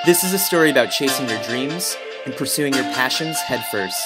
This is a story about chasing your dreams and pursuing your passions headfirst.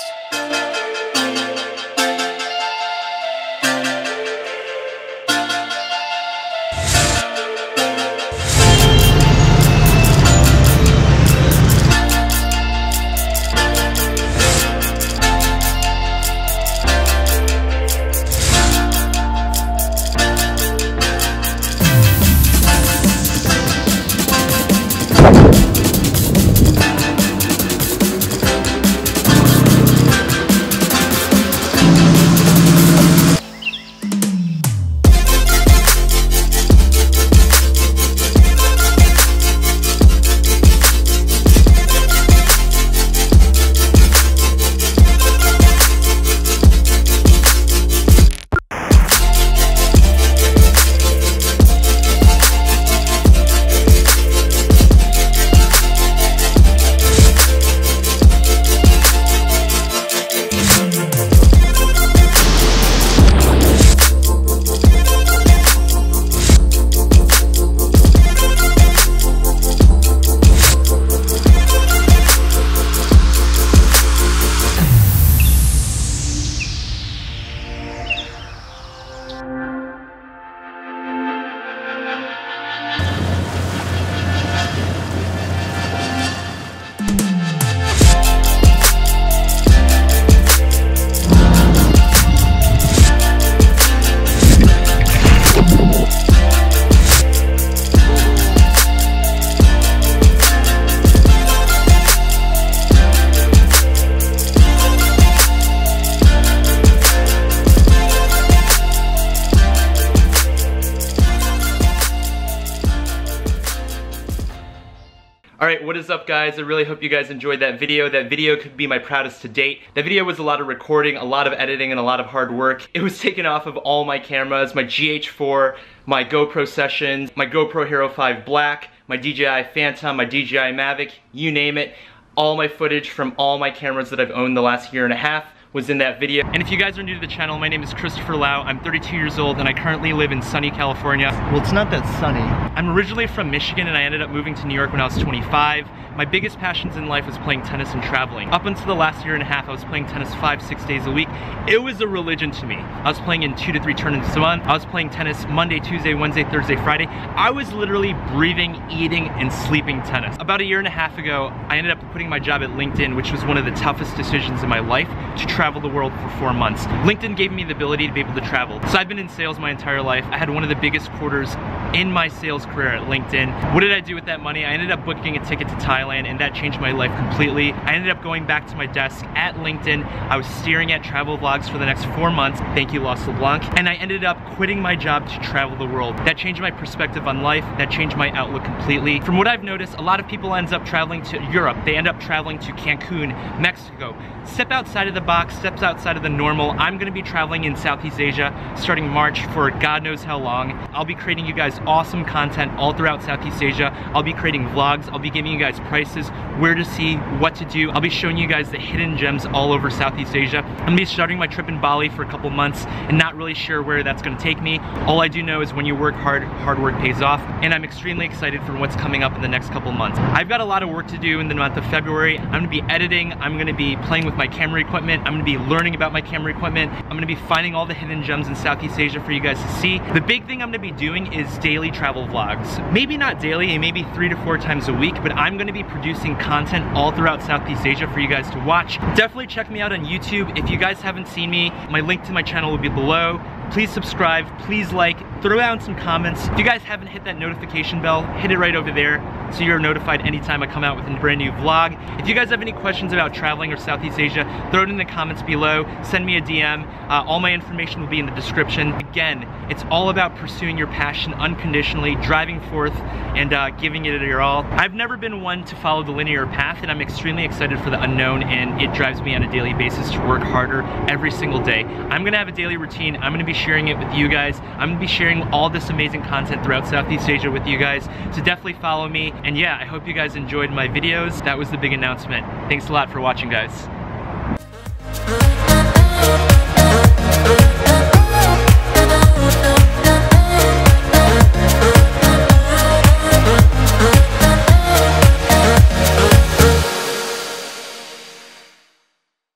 Alright, what is up guys? I really hope you guys enjoyed that video. That video could be my proudest to date. That video was a lot of recording, a lot of editing, and a lot of hard work. It was taken off of all my cameras, my GH4, my GoPro sessions, my GoPro Hero 5 Black, my DJI Phantom, my DJI Mavic, you name it. All my footage from all my cameras that I've owned the last year and a half was in that video. And if you guys are new to the channel, my name is Christopher Lau. I'm 32 years old and I currently live in sunny California. Well, it's not that sunny. I'm originally from Michigan and I ended up moving to New York when I was 25. My biggest passions in life was playing tennis and traveling. Up until the last year and a half, I was playing tennis 5-6 days a week. It was a religion to me. I was playing in 2 to 3 tournaments a month. I was playing tennis Monday, Tuesday, Wednesday, Thursday, Friday. I was literally breathing, eating, and sleeping tennis. About a year and a half ago, I ended up quitting my job at LinkedIn, which was one of the toughest decisions in my life, to travel the world for 4 months. LinkedIn gave me the ability to be able to travel. So I've been in sales my entire life. I had one of the biggest quarters in my sales career at LinkedIn. What did I do with that money? I ended up booking a ticket to Thailand and that changed my life completely. I ended up going back to my desk at LinkedIn. I was staring at travel vlogs for the next 4 months. Thank you, Los LeBlanc. And I ended up quitting my job to travel the world. That changed my perspective on life. That changed my outlook completely. From what I've noticed, a lot of people end up traveling to Europe. They end up traveling to Cancun, Mexico. Step outside of the box, steps outside of the normal. I'm gonna be traveling in Southeast Asia starting March for God knows how long. I'll be creating you guys awesome content all throughout Southeast Asia. I'll be creating vlogs. I'll be giving you guys prices, where to see, what to do. I'll be showing you guys the hidden gems all over Southeast Asia. I'm gonna be starting my trip in Bali for a couple months and not really sure where that's gonna take me. All I do know is when you work hard, hard work pays off, and I'm extremely excited for what's coming up in the next couple months. I've got a lot of work to do in the month of February. I'm gonna be editing, I'm gonna be playing with my camera equipment, I'm gonna be learning about my camera equipment, I'm gonna be finding all the hidden gems in Southeast Asia for you guys to see. The big thing I'm gonna be doing is daily travel vlogs. Maybe not daily, and maybe 3 to 4 times a week, but I'm gonna be producing content all throughout Southeast Asia for you guys to watch. Definitely check me out on YouTube. If you guys haven't seen me, my link to my channel will be below. Please subscribe, please like, throw down some comments. If you guys haven't hit that notification bell, hit it right over there so you're notified anytime I come out with a brand new vlog. If you guys have any questions about traveling or Southeast Asia, throw it in the comments below, send me a DM. All my information will be in the description. Again, it's all about pursuing your passion unconditionally, driving forth, and giving it your all. I've never been one to follow the linear path, and I'm extremely excited for the unknown, and it drives me on a daily basis to work harder every single day. I'm gonna have a daily routine. I'm gonna be sharing it with you guys. I'm gonna be sharing all this amazing content throughout Southeast Asia with you guys, so definitely follow me. And yeah, I hope you guys enjoyed my videos. That was the big announcement. Thanks a lot for watching, guys.